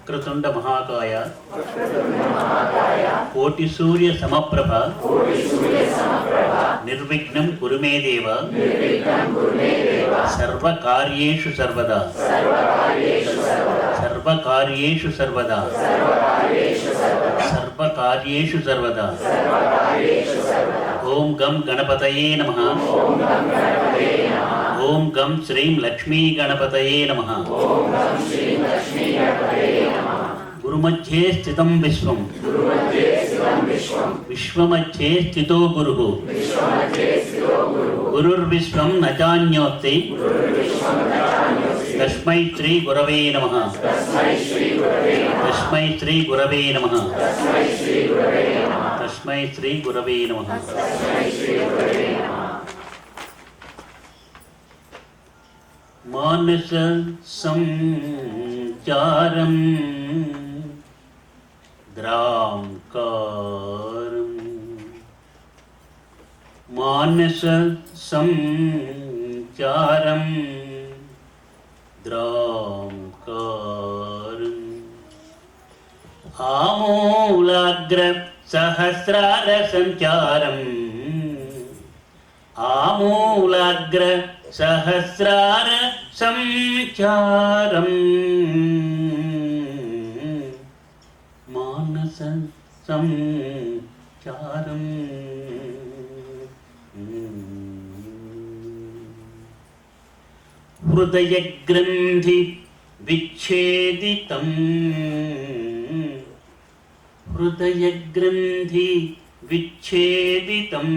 వక్రతుండ మహాకాయ కోటి సూర్య సమప్రభ నిర్విఘ్నం కురు మే దేవ సర్వకార్యేషు సర్వదా సర్వకార్యేషు సర్వదా సర్వకార్యేషు సర్వదా. ఓం గం గణపతయే నమః. ఓం గం శ్రీం లక్ష్మీ గణపతయే నమః. గురుమధ్యే స్థితం విశ్వం విశ్వమధ్యే స్థితో గురుః గురుర్విశ్వం న చాన్యోస్తి తస్మై శ్రీ గురవే నమః. తస్మై శ్రీ గురవే నమః. తస్మై శ్రీ గురవే నమః. మానస సంచారం ద్రాంకారం మానస సంచారం ద్రాంకారం ఆమూలాగ్ర సహస్రార సంచారం ఆమూలాగ్ర సహస్రార సంచారం మానస సంచారం హృదయ గ్రంథి విచ్ఛేదితం హృదయ గ్రంథి విచ్ఛేదితం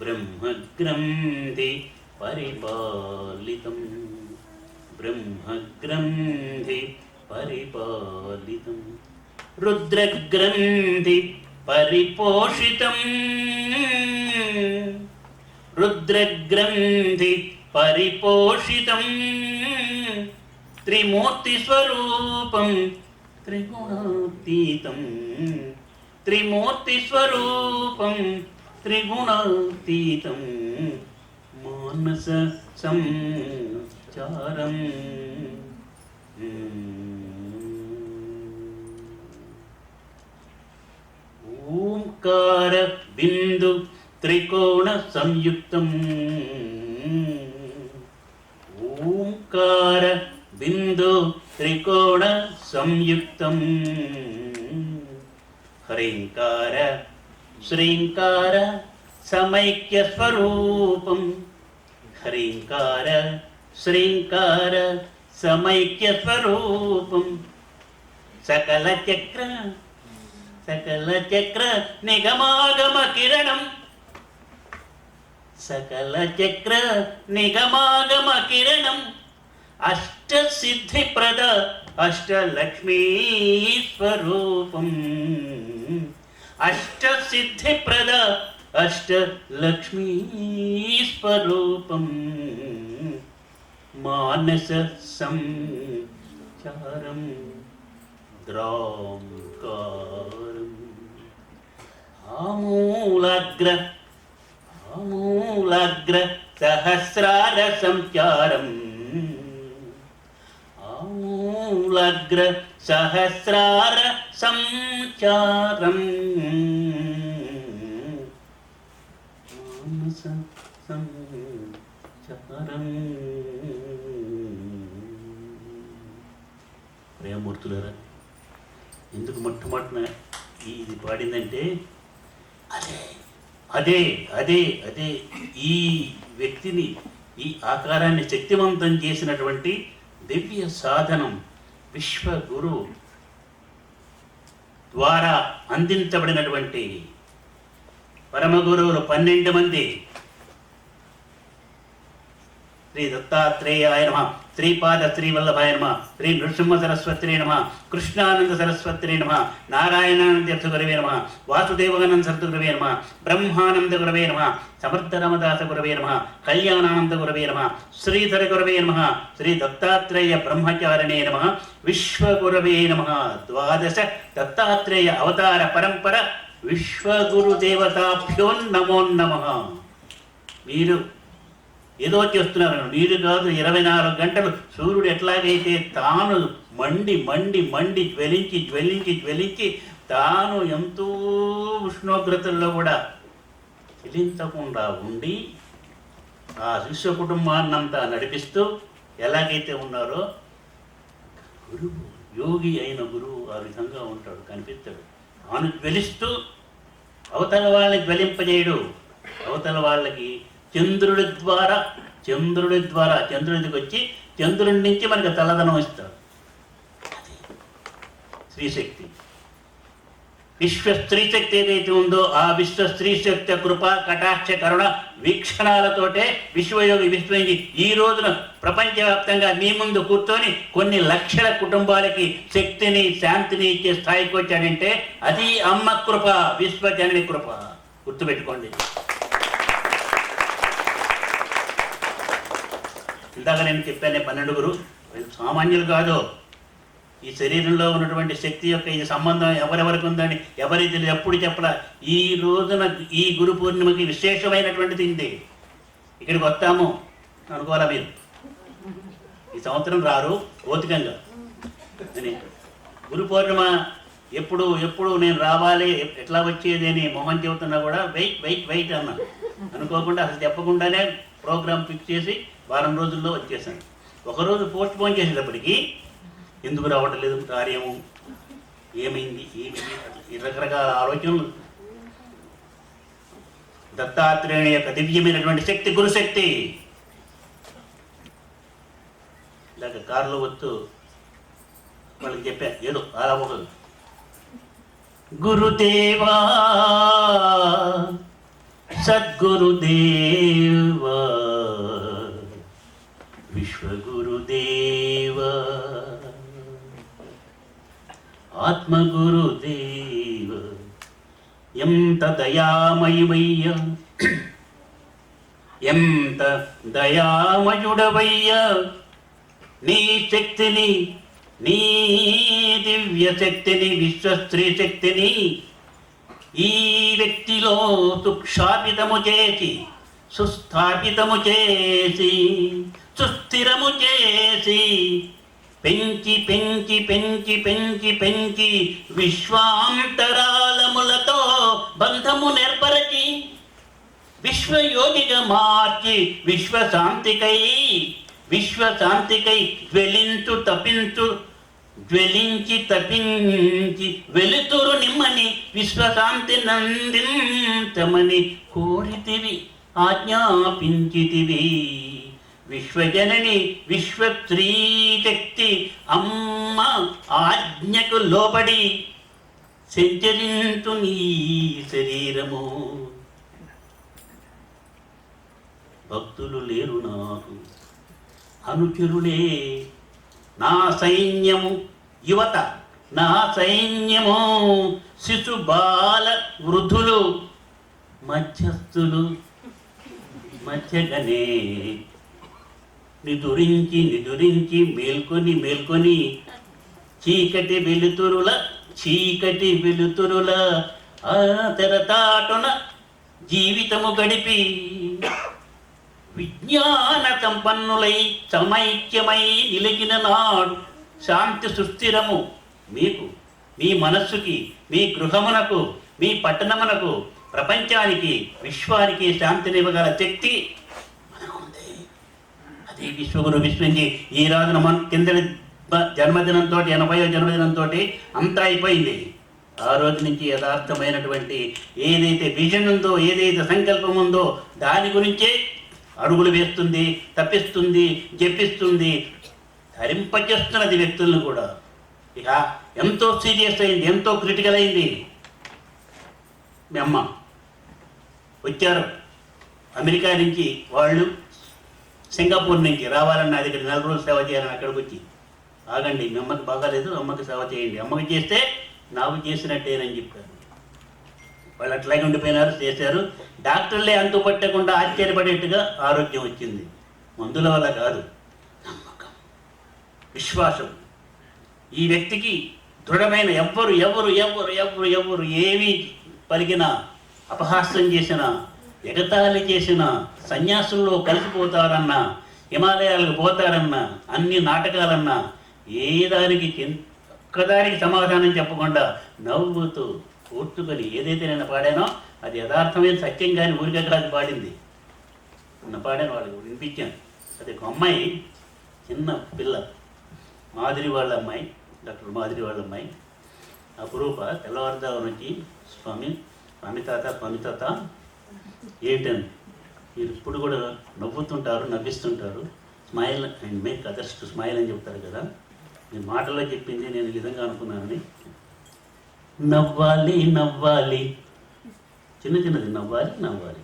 బ్రహ్మగ్రంథి పరిపాలితం బ్రహ్మగ్రంథి పరిపాలితం రుద్రగ్రంథి పరిపోషితం రుద్రగ్రంథి పరిపోషితం త్రిమూర్తి స్వరూపం త్రిగుణాతీతం త్రిమూర్తి స్వరూపం త్రిగుణాతీతం మానస సంచారం ఓంకార బిందు త్రికోణ సంయుక్తం ఓంకార బిందు త్రికోణ సంయుక్తం హ్రీంకార శ్రీంకార సమైక్య స్వరూపం హ్రీంకార శ్రీంకార సమైక్య స్వరూపం సకల చక్ర నిగమాగమ కిరణం సకల చక్ర నిగమాగమ కిరణం అష్ట సిద్ధిప్రద అష్టలక్ష్మీ స్వరూపం అష్ట సిద్ధిప్రద అష్టలక్ష్మీ స్వరూపం మానస సంచారం ద్రాంకారం ఆమూలాగ్ర సహస్రార సంచారం ఆమూలాగ్ర సహస్రార సంచారం మానస సంచారం. ప్రేమమూర్తులారా, ఎందుకు మొట్టమొదటిన ఇది పాడిందంటే అదే అదే అదే అదే ఈ వ్యక్తిని ఈ ఆకారాన్ని శక్తివంతం చేసినటువంటి దివ్య సాధనం విశ్వగురు ద్వారా అందించబడినటువంటి పరమగురువులు 12 మంది శ్రీ దత్తాత్రేయాయ నమః, శ్రీపాద శ్రీవల్లభాయ నమః, శ్రీ నృసింహ సరస్వతి నమః, కృష్ణానంద సరస్వతి నమః, నారాయణానంద తీర్థ గురవే నమః, వాసుదేవానంద సరస్వతి గురవే నమః, బ్రహ్మానంద గురవే నమః, సమర్థ రామదాస గురవే నమః, కళ్యాణానంద గురవే నమః, శ్రీధర గురవే నమః, శ్రీ దత్తాత్రేయ బ్రహ్మచారిణే నమః, విశ్వగురవే నమః. 12 దత్తాత్రేయ అవతార పరంపర విశ్వగురు దేవతాభ్యో నమో నమః. మీరు ఏదో చేస్తున్నారు. వీడు కాదు, 24 గంటలు సూర్యుడు ఎట్లాగైతే తాను మండి మండి మండి జ్వలించి జ్వలించి జ్వలించి తాను ఎంతో ఉష్ణోగ్రతల్లో కూడా చెలించకుండా ఉండి ఆ శిష్య కుటుంబాన్నంతా నడిపిస్తూ ఎలాగైతే ఉన్నారో గురువు, యోగి అయిన గురువు ఆ విధంగా ఉంటాడు, కనిపిస్తాడు. తాను జ్వలిస్తూ అవతల వాళ్ళని జ్వలింపజేయడు. అవతల వాళ్ళకి చంద్రుడి ద్వారా చంద్రుడికి వచ్చి చంద్రుడి నుంచి మనకి చల్లదనం ఇస్తాడు. అది స్త్రీశక్తి. విశ్వ స్త్రీశక్తి ఏదైతే ఉందో ఆ విశ్వ స్త్రీశక్తి కృప కటాక్ష కరుణ వీక్షణాలతోటే విశ్వయోగి విశ్వయోగి ఈ రోజున ప్రపంచవ్యాప్తంగా మీ ముందు కూర్చొని కొన్ని లక్షల కుటుంబాలకి శక్తిని శాంతిని ఇచ్చే స్థాయికి వచ్చాడంటే అది అమ్మ కృప, విశ్వజనని కృప. గుర్తుపెట్టుకోండి. ఇందాక నేను చెప్పాను 12 సామాన్యులు కాదు. ఈ శరీరంలో ఉన్నటువంటి శక్తి యొక్క ఈ సంబంధం ఎవరెవరికి ఉందని ఎవరికి ఎప్పుడు చెప్పలా. ఈ రోజున ఈ గురు పూర్ణిమకి విశేషమైనటువంటిది ఇది. ఇక్కడికి వస్తాము అనుకోవాలా మీరు? ఈ సంవత్సరం రారు భౌతికంగా అని. గురు పూర్ణిమ ఎప్పుడు ఎప్పుడు నేను రావాలి, ఎట్లా వచ్చేది అని మొహం చెబుతున్నా కూడా వెయిట్ అన్నా. అనుకోకుండా అసలు చెప్పకుండానే ప్రోగ్రామ్ ఫిక్స్ చేసి వారం రోజుల్లో వచ్చేసాను. ఒకరోజు పోస్ట్ పోన్ చేసేటప్పటికి ఎందుకు రావటం లేదు, కార్యము ఏమైంది, రకరకాల ఆలోచనలు. దత్తాత్రేయుని యొక్క దివ్యమైనటువంటి శక్తి గురుశక్తి. ఇలాగ కారులో వస్తూ వాళ్ళకి చెప్పాను ఏదో అలా ఒకరు, గురుదేవా సద్గురుదేవా విశ్వగురుదేవ ఆత్మగురుదేవ ఎంత దయామయువయ్య, ఎంత దయామయుడవయ్య. నీ శక్తిని, నీ దివ్య శక్తిని, విశ్వ స్త్రీ శక్తిని ఈ వ్యక్తిలో సుక్షాపితము చేసి, సుస్థాపితము చేసి, సుస్థిరము చేసి, పెంచి పెంచి పెంచి పెంచి పెంచి విశ్వాంతరాలములతో బంధము నేర్పరచి విశ్వయోగిగా మార్చి విశ్వశాంతికై జ్వలించు తపించు, జ్వలించి తపించి వెలుతురు నిమ్మని విశ్వశాంతి నందించమని కోరితివి, ఆజ్ఞాపించితివి. విశ్వజనని విశ్వస్త్రీ శక్తి అమ్మ ఆజ్ఞకు లోబడి సంచరించు నీ శరీరము. భక్తులు లేరు నాకు, అనుచరులే నా సైన్యము. యువత నా సైన్యము, శిశు బాల వృద్ధులు మధ్యస్థులు మధ్యగనే నిదురించి నిదురించి మేల్కొని చీకటి వెలుతురుల ఆ తెరతాటున జీవితము గడిపి విజ్ఞాన సంపన్నులై సమైక్యమై నిలిచిన నాడు శాంతి సుస్థిరము మీకు, మీ మనస్సుకి, మీ గృహమునకు, మీ పట్టణమునకు, ప్రపంచానికి, విశ్వానికి శాంతినివ్వగల శక్తి ఉంది. అది విశ్వగురు విశ్వంజీ ఈ రోజున మన కిందటి జన్మదినంతో 80వ జన్మదినంతో అంతా అయిపోయింది. ఆ రోజు నుంచి యథార్థమైనటువంటి ఏదైతే విజన్ ఉందో, ఏదైతే సంకల్పం ఉందో దాని గురించే అడుగులు వేస్తుంది, తప్పిస్తుంది, జపిస్తుంది, ధరింపజేస్తున్నది వ్యక్తులను కూడా. ఇక ఎంతో సీరియస్ అయింది, ఎంతో క్రిటికల్ అయింది. మీ అమ్మ వచ్చారు అమెరికా నుంచి, వాళ్ళు సింగపూర్ నుంచి రావాలని నా దగ్గర 4 రోజులు సేవ చేయాలని అక్కడికి వచ్చి, ఆగండి మీ అమ్మకి బాగాలేదు, అమ్మకి సేవ చేయండి, అమ్మకి చేస్తే నాకు చేసినట్టేనని చెప్పారు. వాళ్ళు అట్లాగే ఉండిపోయినారు, చేశారు. డాక్టర్లే అంతుపట్టకుండా ఆశ్చర్యపడేట్టుగా ఆరోగ్యం వచ్చింది. మందుల వల్ల కాదు, నమ్మకం, విశ్వాసం. ఈ వ్యక్తికి దృఢమైన ఎవరు ఏమి పలికినా, అపహాస్యం చేసినా, ఎగతాళి చేసిన సన్యాసుల్లో కలిసిపోతారన్నా, హిమాలయాలకు పోతారన్నా, అన్ని నాటకాలన్నా ఏ దానికి ఒక్కదానికి సమాధానం చెప్పకుండా నవ్వుతూ కూర్చుకొని ఏదైతే నేను పాడానో అది యథార్థమైన సత్యం కానీ ఊరికే కాదు పాడింది. నిన్న పాడాను, వాళ్ళకి వినిపించాను. అది ఒక అమ్మాయి, చిన్న పిల్ల, మాదిరి వాళ్ళ అమ్మాయి, డాక్టర్ మాదిరి వాళ్ళ అమ్మాయి అపురూప తెల్లవారుజామున వచ్చి స్వామి తాత ఏంటని మీరు ఇప్పుడు కూడా నవ్వుతుంటారు, నవ్విస్తుంటారు, smile and make others to smile అని చెప్తారు కదా, నేను మాటల్లో చెప్పింది నేను ఈ విధంగా అనుకున్నానని. నవ్వాలి నవ్వాలి, చిన్నది నవ్వాలి నవ్వాలి,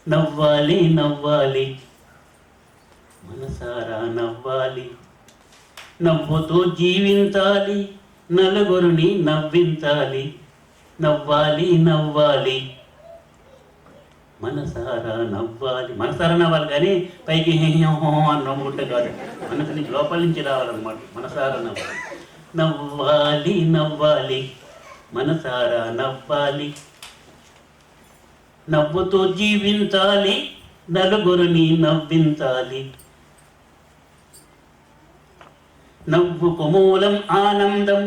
నవ్వాలి నవ్వాలి, మనసారా నవ్వాలి, నవ్వుతూ జీవించాలి, నలుగురిని నవ్వించాలి, నవ్వాలి నవ్వాలి, మనసారా నవ్వాలి. మనసారా నవ్వాలి కానీ పైకి అని నవ్వుకుంటే కాదు, మనసుని లోపల నుంచి రావాలన్నమాట. మనసారా నవ్వాలి, నవ్వాలి నవ్వాలి, మనసారా నవ్వాలి, నవ్వుతూ జీవించాలి, నలుగురిని నవ్వించాలి, నవ్వుకు మూలం ఆనందం.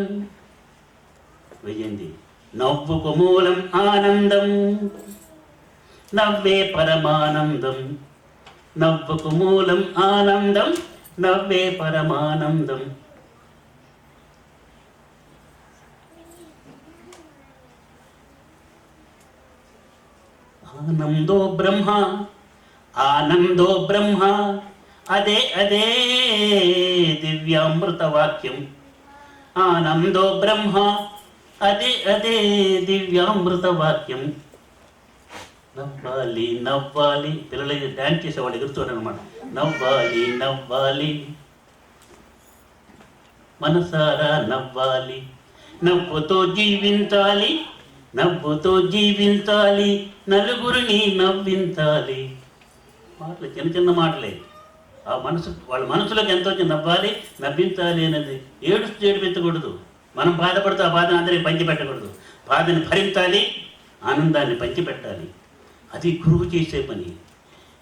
వెయ్యండి. నవ్వుకు మూలం ఆనందం, నవ్వే పరమానందం, నవ్వుకు మూలం ఆనందం, నవ్వే పరమానందం. ఆనందో బ్రహ్మ, ఆనందో బ్రహ్మ, అదే అదే దివ్యామృత వాక్యం. ఆనందో బ్రహ్మ, అదే అదే దివ్యామృత వాక్యం. నవ్వాలి నవ్వాలి, పిల్లలకి డ్యాన్స్ చేసేవాళ్ళు ఎగురుతారు అనమాట. నవ్వాలి నవ్వాలి, మనసారా నవ్వాలి, నవ్వుతో జీవించాలి, నవ్వుతో జీవించాలి, నలుగురిని నవ్వించాలి. మాటలు చిన్న మాటలే. ఆ వాళ్ళ మనసులోకి ఎంతో నవ్వాలి, నవ్వించాలి అనేది. ఏడిపించకూడదు. మనం బాధపడుతూ ఆ బాధను అందరికీ పంచిపెట్టకూడదు. బాధని భరించాలి, ఆనందాన్ని పంచిపెట్టాలి. అది గురువు చేసే పని.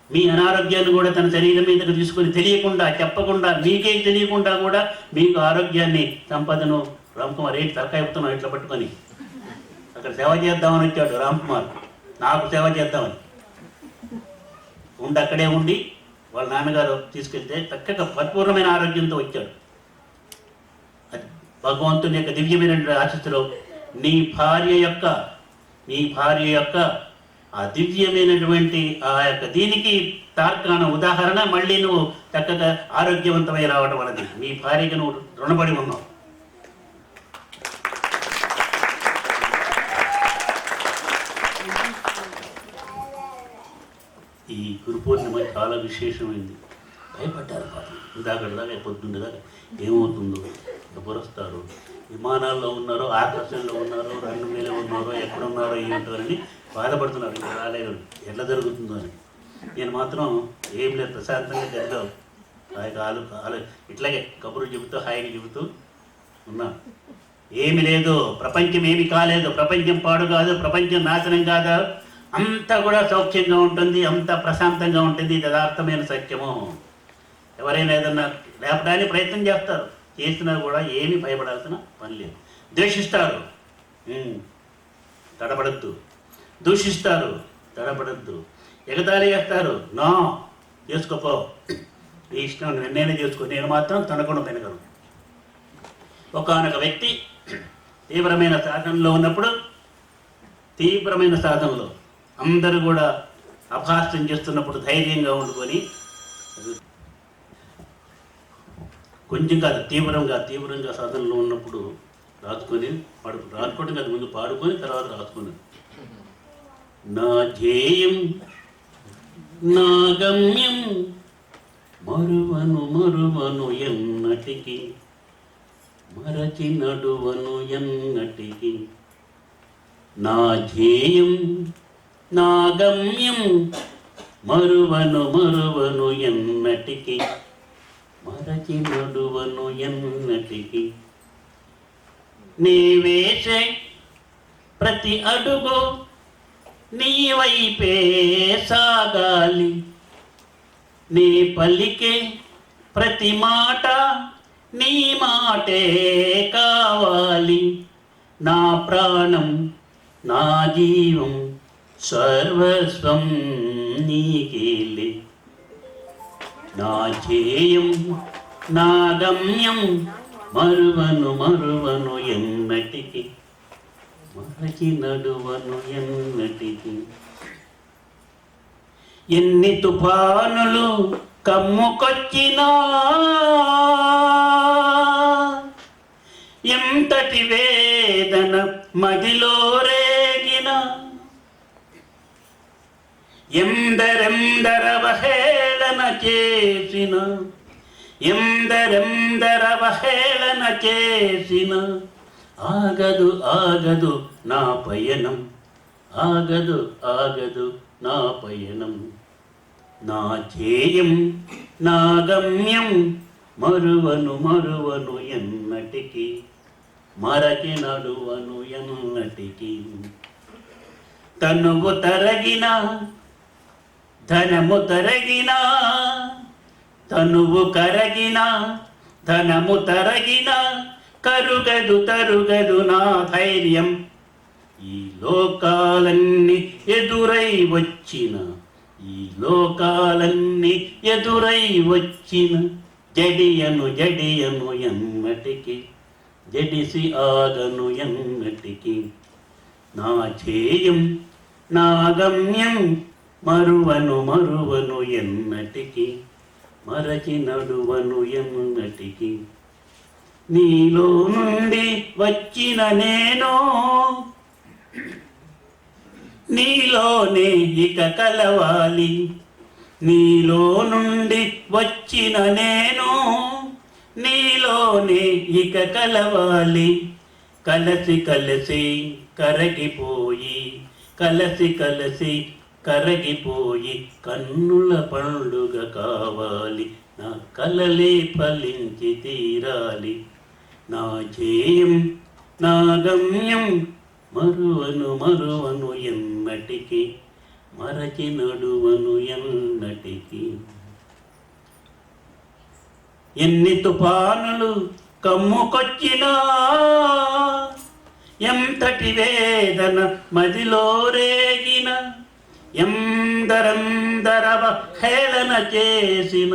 మీ అనారోగ్యాన్ని కూడా తన శరీరం మీదకు తీసుకొని తెలియకుండా, చెప్పకుండా, మీకే తెలియకుండా కూడా మీకు ఆరోగ్యాన్ని, సంపదను రామ్కుమార్ ఏంటి తలకాయపుతున్నాం ఇట్లా పట్టుకొని అక్కడ సేవ చేద్దామని వచ్చాడు రామ్కుమార్, నాకు సేవ చేద్దామని అక్కడే ఉండి వాళ్ళ నాన్నగారు తీసుకెళ్తే చక్కగా పరిపూర్ణమైన ఆరోగ్యంతో వచ్చాడు. అది భగవంతుని యొక్క దివ్యమైన ఆశీస్సులో నీ భార్య యొక్క ఆ దివ్యమైనటువంటి ఆ యొక్క దీనికి తార్కాణ ఉదాహరణ మళ్ళీ నువ్వు చక్కగా ఆరోగ్యవంతమై రావడం వలన నీ భార్యకి నువ్వు రుణపడి ఉన్నావు. ఈ గురు పూర్ణిమ చాలా విశేషమైంది. భయపడ్డారు పాపం. దాకా పొద్దుండేదాకా ఏమవుతుందో, ఎవరు వస్తారు, విమానాల్లో ఉన్నారో, ఆకాశంలో ఉన్నారో, రంగులో ఉన్నారో, ఎక్కడున్నారో ఏంటోనని బాధపడుతున్నారు. ఇంకా రాలేదు, ఎట్లా జరుగుతుందో అని. నేను మాత్రం ఏం లేదు, ప్రశాంతంగా గదిలో హాయిగా ఇట్లాగే కబుర్లు చెబుతూ హాయిగా చెబుతూ ఉన్నాను. ఏమి లేదు, ప్రపంచం ఏమి కాలేదు, ప్రపంచం పాడు కాదు, ప్రపంచం నాశనం కాదు, అంతా కూడా సౌఖ్యంగా ఉంటుంది, అంతా ప్రశాంతంగా ఉంటుంది. ఇది యథార్థమైన సత్యము. ఎవరైనా ఏదన్నా లేపడానికి ప్రయత్నం చేస్తారు, చేసినా కూడా ఏమీ భయపడాల్సిన పని లేదు. ద్వేషిస్తారు, తడబడద్దు. దూషిస్తారు, తడబడద్దు. ఎగతాళి చేస్తారు, నో చేసుకోపో, ఈ ఇష్టం నిర్ణయం చేసుకో, నేను మాత్రం తనకుండా వెనకను. ఒకానొక వ్యక్తి తీవ్రమైన సాధనలో ఉన్నప్పుడు, తీవ్రమైన సాధనలో అందరూ కూడా అపహాస్యం చేస్తున్నప్పుడు ధైర్యంగా ఉండుకొని, కొంచెం కాదు తీవ్రంగా సాధనలో ఉన్నప్పుడు రాసుకొని రాసుకోవడం కాదు, ముందు పాడుకొని తర్వాత రాసుకొని, నా ధ్యేయం నా గమ్యం మరువను ఎన్నటికి, మరచి నడువను ఎన్నటికి. నా ధ్యేయం నా గమ్యం మరువను ఎన్నటికి, మరచి నడువను ఎన్నటికి. నీ వేసే ప్రతి అడుగు నీ వైపే సాగాలి. నీ పలికే ప్రతి మాట నీ మాటే కావాలి. నా ప్రాణం నా జీవం సర్వస్వం నీకేలే. నా ధ్యేయం నా గమ్యం మరువను మరువను ఎన్నటికి, మరచి నడువను ఎన్నటికి. ఎన్ని తుఫానులు కమ్ముకొచ్చినా, ఎంతటి వేదన మదిలో రేగిన, ఎందరెందరవహేళన చేసిన, ఎందరెందరవహేళన చేసిన, ఆగదు ఆగదు నా పయనం, ఆగదు ఆగదు నా పయనం. నా ధ్యేయం నా గమ్యం మరువను మరువను ఎన్నటికి, మరచి నడువను ఎన్నటికి. తనువు తరగిన ధనము తరగిన, తనువు కరగిన ధనము తరగిన, కరుగదు తరుగదు నా ధైర్యం. ఈ లోకాలన్నీ ఎదురై వచ్చిన, ఈ లోకాలన్నీ ఎదురై వచ్చిన, జడియను జడియను ఎన్నటికి, జడిసి ఆగను ఎన్నటికి. నా ధ్యేయం నా గమ్యం మరువను మరువను ఎన్నటికి, మరచి నడువను ఎన్నటికి. నీలో నుండి వచ్చిన నేను నీలోనే ఇక కలవాలి. నీలో నుండి వచ్చిన నేను నీలోనే ఇక కలవాలి. కలసి కలసి కరగిపోయి, కలసి కలసి కరగిపోయి, కన్నుల పండుగ కావాలి. నా కలలే ఫలించి తీరాలి. నా ధ్యేయం నా గమ్యం మరువను మరువను ఎన్నటికి, మరచి నడువను ఎన్నటికి. ఎన్ని తుఫానులు కమ్ముకొచ్చినా, ఎంతటి వేదన మదిలో రేగిన, ఎందరందరవ హేళన చేసిన,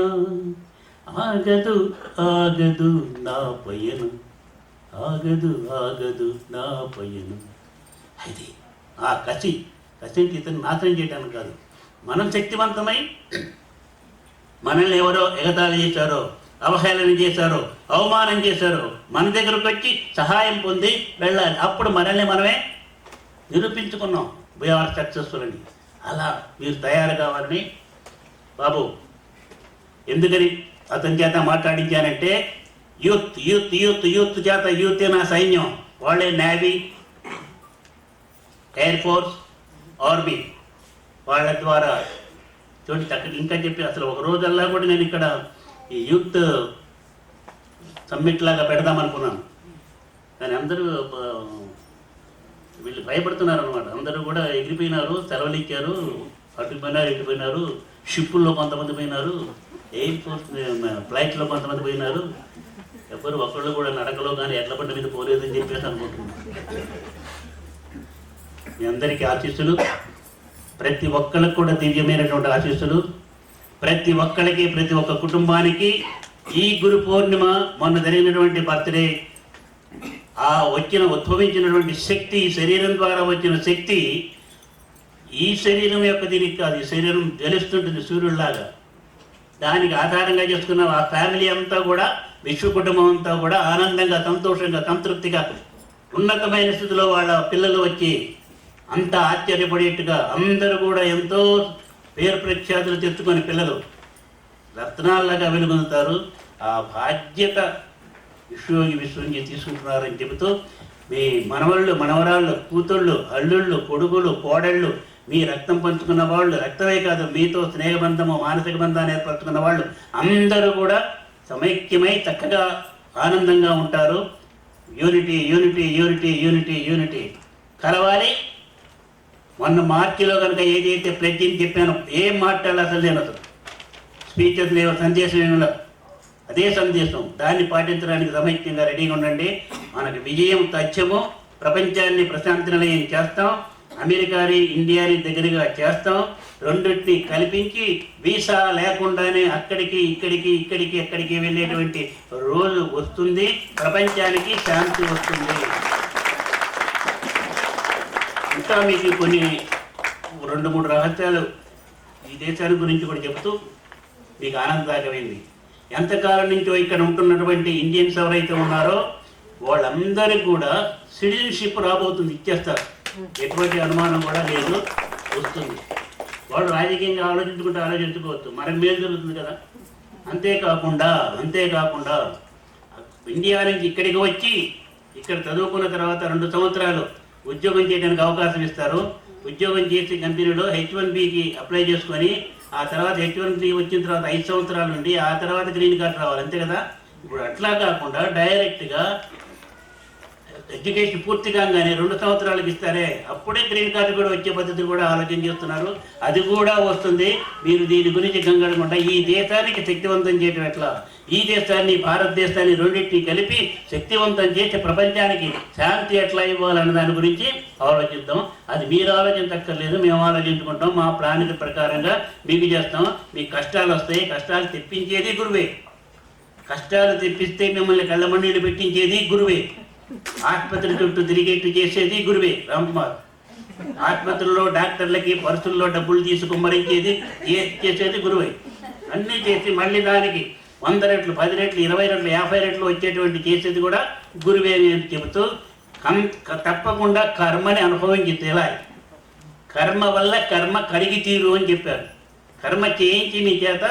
ఆగదు ఆగదు నా పయనం, ఆగదు ఆగదు నా పయనం. అది ఆ కసి ఇతను నాశనం చేయడానికి కాదు. మనం శక్తివంతమై మనల్ని ఎవరో ఎగతాళి చేశారో, అవహేళన చేశారో, అవమానం చేశారో, మన దగ్గరకు వచ్చి సహాయం పొంది వెళ్ళాలి. అప్పుడు మనల్ని మనమే నిరూపించుకున్నాం, వీఆర్ సక్సెస్ఫుల్ అని. అలా మీరు తయారు కావాలని బాబు. ఎందుకని అతని చేత మాట్లాడించానంటే, యూత్ యూత్ యూత్ యూత్ చేత యూత్ నా సైన్యం, వాళ్ళే నేవీ, ఎయిర్ ఫోర్స్, ఆర్మీ, వాళ్ళ ద్వారా చూడండి. అక్కడ ఇంకా చెప్పి అసలు ఒక రోజల్లా కూడా నేను ఇక్కడ ఈ యూత్ సమ్మిట్ లాగా పెడదామనుకున్నాను. కానీ అందరూ వీళ్ళు భయపడుతున్నారు అనమాట. అందరూ కూడా ఎగిరిపోయినారు, సెలవులు ఇచ్చారు, అటు పోయినారు ఇటు పోయినారు. షిప్పుల్లో కొంతమంది పోయినారు, ఎయిర్ ఫోర్స్ ఫ్లైట్లో కొంతమంది పోయినారు. ఎవరు ఒకళ్ళు కూడా నడకలో కానీ ఎడ్ల బండి మీద పోలేదని చెప్పేసి అనుకుంటున్నాను. మీ అందరికీ ఆశీస్సులు, ప్రతి ఒక్కరికి కూడా దివ్యమైనటువంటి ఆశీస్సులు. ప్రతి ఒక్కరికి, ప్రతి ఒక్క కుటుంబానికి ఈ గురు పౌర్ణిమ, మొన్న జరిగినటువంటి బర్త్డే, ఆ ఉద్భవించినటువంటి శక్తి, ఈ శరీరం ద్వారా వచ్చిన శక్తి ఈ శరీరం యొక్క దీనికి కాదు. ఈ శరీరం జ్వలిస్తుంటుంది సూర్యుడిలాగా. దానికి ఆధారంగా చేసుకున్న ఆ ఫ్యామిలీ అంతా కూడా, విశ్వ కుటుంబం అంతా కూడా ఆనందంగా, సంతోషంగా, సంతృప్తిగా, ఉన్నతమైన స్థితిలో వాళ్ళ పిల్లలు వచ్చి అంత ఆశ్చర్యపడేట్టుగా అందరూ కూడా ఎంతో పేరు ప్రఖ్యాతులు తెచ్చుకొని పిల్లలు రత్నాల్లాగా వెలుగొందుతారు. ఆ బాధ్యత విశ్వంగి తీసుకుంటున్నారని చెబుతూ, మీ మనవళ్ళు, మనవరాళ్ళు, కూతుళ్ళు, అల్లుళ్ళు, కొడుకులు, కోడళ్ళు, మీ రక్తం పంచుకున్న వాళ్ళు, రక్తమే కాదు మీతో స్నేహబంధము, మానసిక బంధాన్ని ఏర్పరచుకున్న వాళ్ళు అందరూ కూడా సమైక్యమై చక్కగా ఆనందంగా ఉంటారు. Unity unity unity unity unity కలవాలి. మొన్న మార్చిలో కనుక ఏదైతే ప్లెడ్జ్ అని చెప్పానో ఏం మాట్లాడాలి అసలు నేను అసలు స్పీచెస్ లేవు, సందేశం ఏమి లేదు. అదే సందేశం, దాన్ని పాటించడానికి సమైక్యంగా రెడీగా ఉండండి. మనకు విజయం తథ్యము. ప్రపంచాన్ని ప్రశాంతి నిలయం చేస్తాం, అమెరికాని ఇండియాని దగ్గరగా చేస్తాం. రెండింటిని కల్పించి వీసా లేకుండానే అక్కడికి ఇక్కడికి వెళ్ళేటువంటి రోజు వస్తుంది. ప్రపంచానికి శాంతి వస్తుంది. ఇంకా మీకు కొన్ని 2-3 రహస్యాలు ఈ దేశాల గురించి కూడా చెప్తూ మీకు ఆనందదాయకమైంది. ఎంతకాలం నుంచో ఇక్కడ ఉంటున్నటువంటి ఇండియన్స్ ఎవరైతే ఉన్నారో వాళ్ళందరికీ కూడా సిటిజన్షిప్ రాబోతుంది, ఇచ్చేస్తారు. ఎటువంటి అనుమానం కూడా లేదు, వస్తుంది. వాళ్ళు రాజకీయంగా ఆలోచించుకోవచ్చు, మనకు మేలు జరుగుతుంది కదా. అంతేకాకుండా ఇండియా నుంచి ఇక్కడికి వచ్చి ఇక్కడ చదువుకున్న తర్వాత 2 సంవత్సరాలు ఉద్యోగం చేయడానికి అవకాశం ఇస్తారు. ఉద్యోగం చేసే కంపెనీలో H1Bకి అప్లై చేసుకొని ఆ తర్వాత H1B వచ్చిన తర్వాత 5 సంవత్సరాలు ఉండి ఆ తర్వాత గ్రీన్ కార్డ్ రావాలి, అంతే కదా. ఇప్పుడు అట్లా కాకుండా డైరెక్ట్గా ఎడ్యుకేషన్ పూర్తి కాగానే 2 సంవత్సరాలకు ఇస్తారే, అప్పుడే గ్రీన్ కార్డు కూడా వచ్చే పద్ధతి కూడా ఆలోచన చేస్తున్నారు. అది కూడా వస్తుంది. మీరు దీని గురించి గంగడకుండా ఈ దేశానికి శక్తివంతం చేయడం ఎట్లా, ఈ దేశాన్ని భారతదేశాన్ని రెండింటినీ కలిపి శక్తివంతం చేసి ప్రపంచానికి శాంతి ఎట్లా ఇవ్వాలన్న దాని గురించి ఆలోచిద్దాం. అది మీరు ఆలోచించక్కర్లేదు, మేము ఆలోచించుకుంటాం. మా ప్రణాళిక ప్రకారంగా మీకు చేస్తాం. మీకు కష్టాలు వస్తాయి, కష్టాలు తెప్పించేది గురువే. కష్టాలు తెప్పిస్తే మిమ్మల్ని కళ్ళమన్నీళ్ళు పెట్టించేది గురువే. ఆసుపత్రి చుట్టూ తిరిగేట్టు చేసేది గురువే రామ్కుమార్. ఆసుపత్రుల్లో డాక్టర్లకి పర్సుల్లో డబ్బులు తీసుకుమ్మరించేది చేసేది గురువే. అన్నీ చేసి మళ్ళీ దానికి 100 రెట్లు, 10 రెట్లు, 20 రెట్లు, 50 రెట్లు వచ్చేటువంటి చేసేది కూడా గురువే అని చెబుతూ తప్పకుండా కర్మని అనుభవించి తేలాలి. కర్మ వల్ల కర్మ కరిగి తీరు అని చెప్పారు. కర్మ చేయించి మీ చేత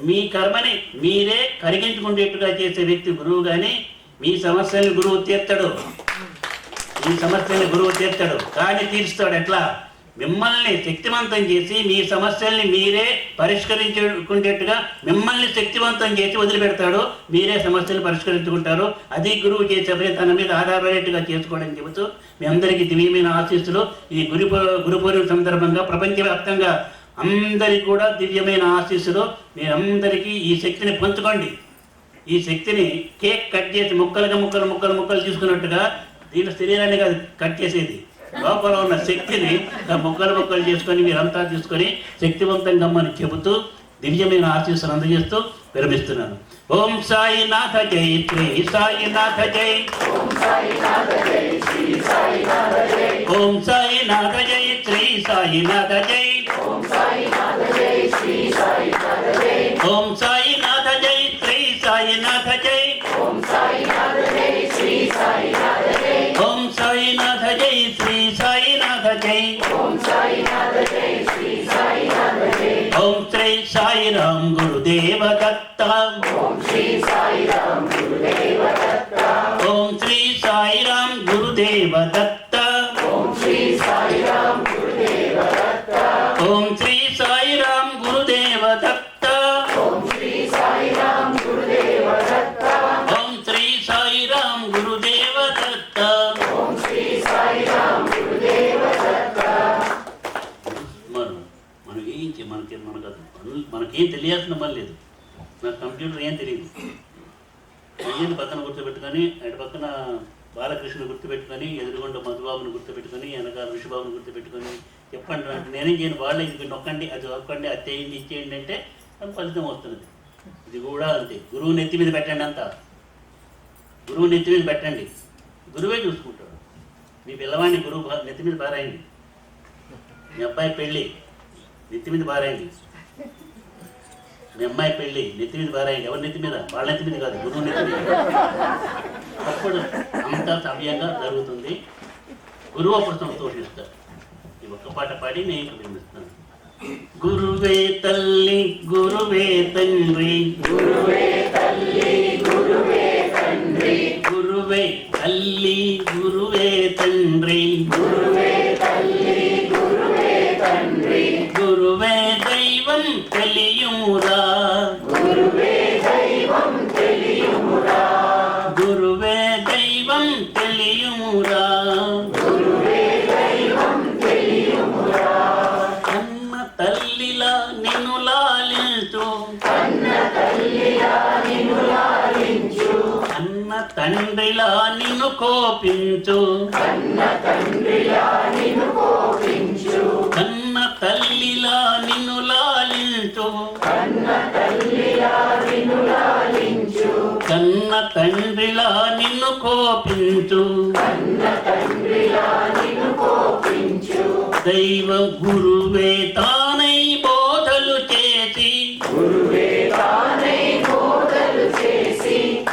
మీ కర్మని మీరే కరిగించుకునేట్టుగా చేసే వ్యక్తి గురువు. కానీ మీ సమస్యని గురువు తీర్తాడు, కానీ తీరుస్తాడు ఎట్లా? మిమ్మల్ని శక్తివంతం చేసి మీ సమస్యల్ని మీరే పరిష్కరించుకునేట్టుగా మిమ్మల్ని శక్తివంతం చేసి వదిలిపెడతాడు. మీరే సమస్యలు పరిష్కరించుకుంటారు. అది గురువు చేసే పని, తన మీద ఆధారపడేట్టుగా చేసుకోవడం చెబుతూ మీ అందరికీ దివ్యమైన ఆశీస్సులు. ఈ గురు పూర్ణిమ సందర్భంగా ప్రపంచవ్యాప్తంగా అందరికీ కూడా దివ్యమైన ఆశీస్సులు. మీరందరికీ ఈ శక్తిని పంచుకోండి. ఈ శక్తిని కేక్ కట్ చేసి ముక్కలు తీసుకున్నట్టుగా దీని శరీరాన్ని కాదు కట్ చేసేది, లోపల ఉన్న శక్తిని ముక్కలు చేసుకొని మీరంతా తీసుకొని శక్తివంతంగా అని చెబుతూ దివ్యమైన ఆశీస్సులు అందజేస్తూ విరమిస్తున్నాను. ఓం సాయినాథ జై, శ్రీ సాయినాథ జై. ఓం సాయినాథ జై, శ్రీ సాయినాథ జై. ఓం సాయినాథ జై, శ్రీ సాయినాథ జై. ఓం సాయినాథ జై, శ్రీ సాయినాథ జై. ఓం సాయినాథ జై, శ్రీ సాయినాథ జై. ఓం సాయినాథ జై, శ్రీ సాయినాథ జై. ఓం సాయినాథ జై, శ్రీ సాయినాథ జై. ఓం సాయినాథ జై, శ్రీ సాయినాథ జై. ఓం శ్రీ సాయిరామ్ గురుదేవ దత్త. ఓం శ్రీ సాయిరామ్ గురుదేవ దత్త. ఓం శ్రీ సాయిరామ్ గురుదేవ దత్త. ఓం శ్రీ సాయిరామ్ గురుదేవ దత్త. ఓం శ్రీ సాయిరామ్ గురుదేవ దత్త. ఓం శ్రీ సాయిరామ్ గురుదేవ దత్త. ఓం శ్రీ సాయిరామ్ గురుదేవ దత్త. ఓం శ్రీ సాయిరామ్ గురుదేవ దత్త. మనకేం తెలియాల్సిన పని లేదు. నాకు కంప్యూటర్ ఏం తెలియదు. అయ్యని పక్కన గుర్తుపెట్టుకొని, అటు పక్కన బాలకృష్ణ గుర్తుపెట్టుకొని, ఎదురుగుండ మధుబాబుని గుర్తుపెట్టుకొని, వెనకాల ఋషిబాబుని గుర్తుపెట్టుకొని చెప్పండి అంటే నేనేం చేయను. వాళ్ళే ఇది నొక్కండి, అది నొక్కండి, అది చేయండి, ఇచ్చేయండి అంటే ఫలితం వస్తున్నది. ఇది కూడా అంతే. గురువు నెత్తి మీద పెట్టండి, అంతా గురువు నెత్తి మీద పెట్టండి, గురువే చూసుకుంటాడు. మీ పిల్లవాడిని గురువు నెత్తి మీద పారాయండి. మీ అబ్బాయి పెళ్ళి నెత్తి మీద పారాయండి. మీ అమ్మాయి పెళ్ళి నెత్తి మీద పారాయండి. ఎవరి నెత్తి మీద? వాళ్ళ నెత్తి మీద కాదు, గురువు నెత్తి మీద. అప్పుడు అంతా సవ్యంగా జరుగుతుంది. గురువు అప్పుడు సంతోషిస్తాడు. ఈ ఒక్క పాట పాడి నేను వినిపిస్తాను. గురువే తల్లి గురువే తండ్రి, గురువే తల్లి గురువే తండ్రి, గురువే తల్లి గురువే తండ్రి, గురువే తల్లి గురువే తండ్రి, గురువే దైవం తెలియుమురా, గురువే దైవం తెలియుమురా, గురువే దైవం తెలియుమురా, గురువే దైవం తెలియుమురా. తండ్రిలా నిన్ను కోపించు, కన్న తల్లిలా నిన్ను లాలించు, కన్న తండ్రిలా నిన్ను కోపించు, దైవ గురువే తానై బోధలు చేసి,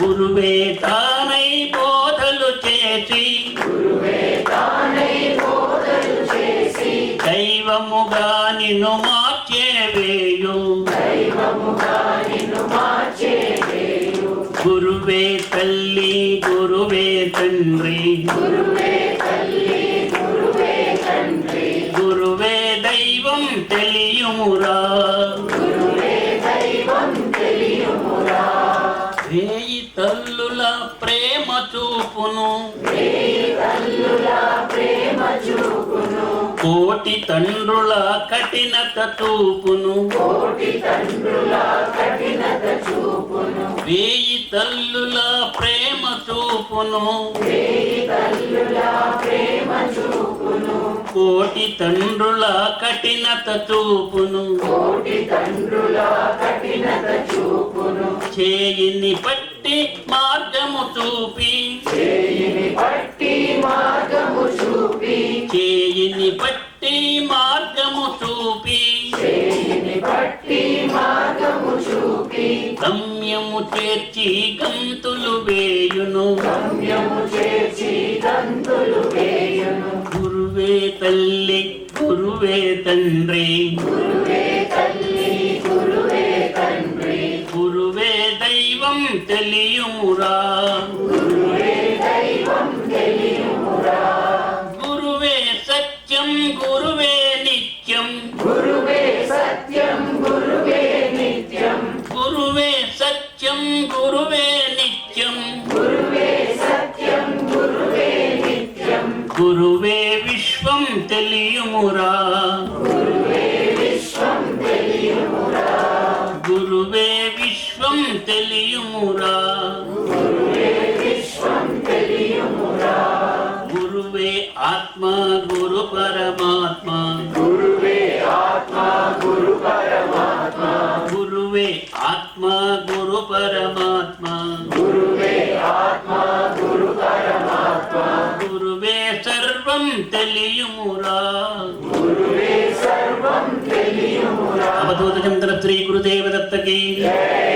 గురువే తానై బోధలు చేసి, దైవముగా నిన్ను మార్చేవేయు, గురువే తల్లి గురువే తండ్రి, గురువే దైవం తెలియుమురా, వేయి తల్లుల ప్రేమ చూపును, కోటి తండ్రుల కఠినత చూపును, వేయి తల్లుల ప్రేమ చూపును, కోటి తండ్రుల కఠినత చూపును, చేయిని పట్టి మార్గము చూపి, చేయిని పట్టి మార్గము చూపి, గమ్యము చేర్చి గంతులు వేయును, గురువే తల్లి గురువే తండ్రి, గురువే దైవం తెలియుమురా, గురువే సత్యం గురువే నిత్యం, గురువే సత్యం గురువే నిత్యం, గురువే విశ్వం తెలియుమురా, గురువే విశ్వం తెలియుమురా, గురువే ఆత్మ గురు పరమాత్మ, గురువే ఆత్మ గురు పరమాత్మ, గురువే సర్వం తెలియుమురా, అవధూత చింతన శ్రీ గురుదేవ దత్త की,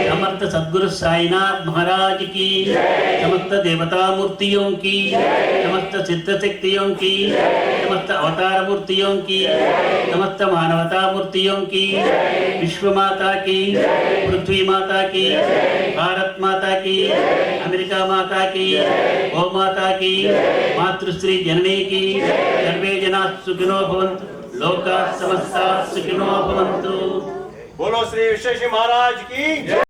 समस्त सद्गुरु साईनाथ महाराज की, समस्त देवता मूर्तियों की, समस्त सिद्ध शक्तियों की, समस्त अवतार मूर्तियों की, समस्त मानवता मूर्तियों की, विश्व माता की, पृथ्वी माता की, भारत माता की, अमेरिका माता की, गौ माता की, मातृश्री जननी की, सर्वे जना सुखिनो भवन्तु, लोका समस्ता सुखिनो भवन्तु। बोलो श्री विश्वेश्वर महाराज की।